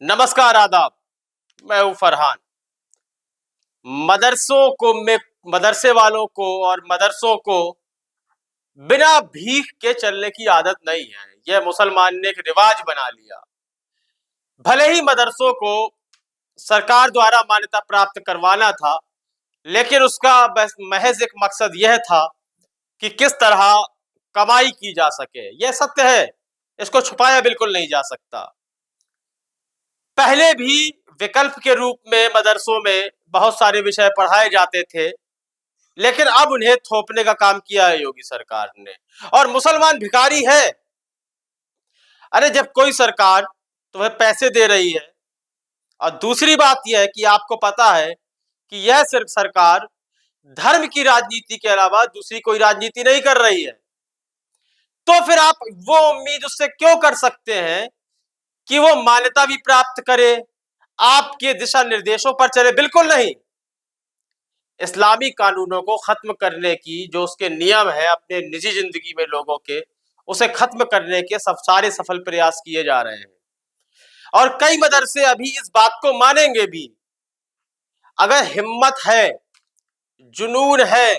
नमस्कार, आदाब। मैं हूं फरहान। मदरसे वालों को और मदरसों को बिना भीख के चलने की आदत नहीं है। यह मुसलमान ने एक रिवाज बना लिया। भले ही मदरसों को सरकार द्वारा मान्यता प्राप्त करवाना था, लेकिन उसका बस महज एक मकसद यह था कि किस तरह कमाई की जा सके। यह सत्य है, इसको छुपाया बिल्कुल नहीं जा सकता। पहले भी विकल्प के रूप में मदरसों में बहुत सारे विषय पढ़ाए जाते थे, लेकिन अब उन्हें थोपने का काम किया है योगी सरकार ने। और मुसलमान भिखारी है। अरे जब कोई सरकार तुम्हें पैसे दे रही है, और दूसरी बात यह है कि आपको पता है कि यह सिर्फ सरकार धर्म की राजनीति के अलावा दूसरी कोई राजनीति नहीं कर रही है, तो फिर आप वो उम्मीद उससे क्यों कर सकते हैं कि वो मान्यता भी प्राप्त करे, आपके दिशा निर्देशों पर चले? बिल्कुल नहीं। इस्लामी कानूनों को खत्म करने की जो उसके नियम है अपने निजी जिंदगी में लोगों के, उसे खत्म करने के सब सारे सफल प्रयास किए जा रहे हैं। और कई मदरसे अभी इस बात को मानेंगे भी। अगर हिम्मत है, जुनून है,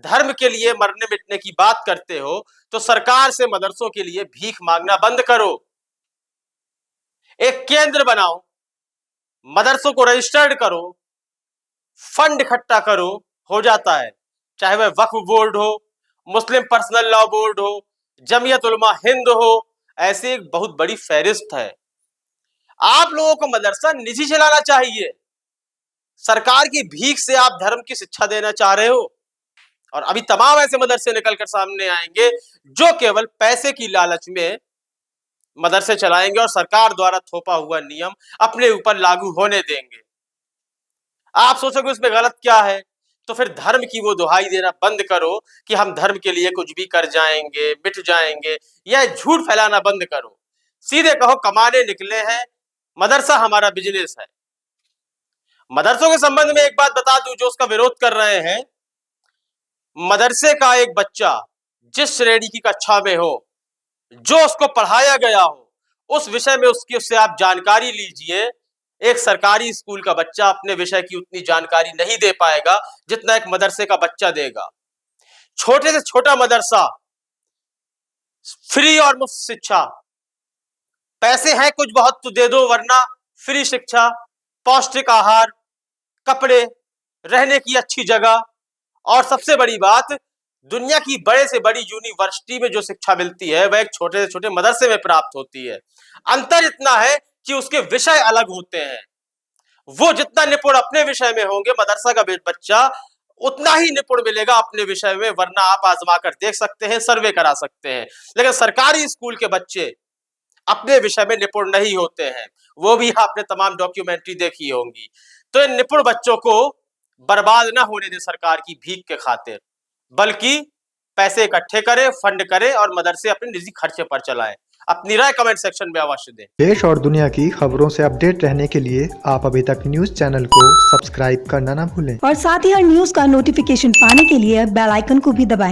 धर्म के लिए मरने मिटने की बात करते हो, तो सरकार से मदरसों के लिए भीख मांगना बंद करो। एक केंद्र बनाओ, मदरसों को रजिस्टर्ड करो, फंड इकट्ठा करो, हो जाता है। चाहे वह वक्फ बोर्ड हो, मुस्लिम पर्सनल लॉ बोर्ड हो, जमीयत उलमा हिंद हो, ऐसी एक बहुत बड़ी फहरिस्त है। आप लोगों को मदरसा निजी चलाना चाहिए। सरकार की भीख से आप धर्म की शिक्षा देना चाह रहे हो, और अभी तमाम ऐसे मदरसे निकलकर सामने आएंगे जो केवल पैसे की लालच में मदरसे चलाएंगे और सरकार द्वारा थोपा हुआ नियम अपने ऊपर लागू होने देंगे। आप सोचोगे उसमें गलत क्या है? तो फिर धर्म की वो दुहाई देना बंद करो कि हम धर्म के लिए कुछ भी कर जाएंगे, मिट जाएंगे। यह झूठ फैलाना बंद करो। सीधे कहो कमाने निकले हैं, मदरसा हमारा बिजनेस है। मदरसों के संबंध में एक बात बता दूं, जो उसका विरोध कर रहे हैं, मदरसे का एक बच्चा जिस श्रेणी की कक्षा में हो, जो उसको पढ़ाया गया हो, उस विषय में उससे आप जानकारी लीजिए। एक सरकारी स्कूल का बच्चा अपने विषय की उतनी जानकारी नहीं दे पाएगा जितना एक मदरसे का बच्चा देगा। छोटे से छोटा मदरसा, फ्री और मुफ्त शिक्षा। पैसे हैं कुछ बहुत तो दे दो, वरना फ्री शिक्षा, पौष्टिक आहार, कपड़े, रहने की अच्छी जगह, और सबसे बड़ी बात, दुनिया की बड़े से बड़ी यूनिवर्सिटी में जो शिक्षा मिलती है वह एक छोटे से छोटे मदरसे में प्राप्त होती है। अंतर इतना है कि उसके विषय अलग होते हैं। वो जितना निपुण अपने विषय में होंगे, मदरसा का बच्चा उतना ही निपुण मिलेगा अपने विषय में। वरना आप आजमा कर देख सकते हैं, सर्वे करा सकते हैं। लेकिन सरकारी स्कूल के बच्चे अपने विषय में निपुण नहीं होते हैं। वो भी आपने तमाम डॉक्यूमेंट्री देखी होंगी। तो इन निपुण बच्चों को बर्बाद ना होने दे सरकार की भीख के खातिर, बल्कि पैसे इकट्ठे करे, फंड करे और मदरसे अपने निजी खर्चे पर चलाएं। अपनी राय कमेंट सेक्शन में अवश्य दें। देश और दुनिया की खबरों से अपडेट रहने के लिए आप अभी तक न्यूज चैनल को सब्सक्राइब करना ना भूलें, और साथ ही हर न्यूज का नोटिफिकेशन पाने के लिए बेल आइकन को भी दबाएं।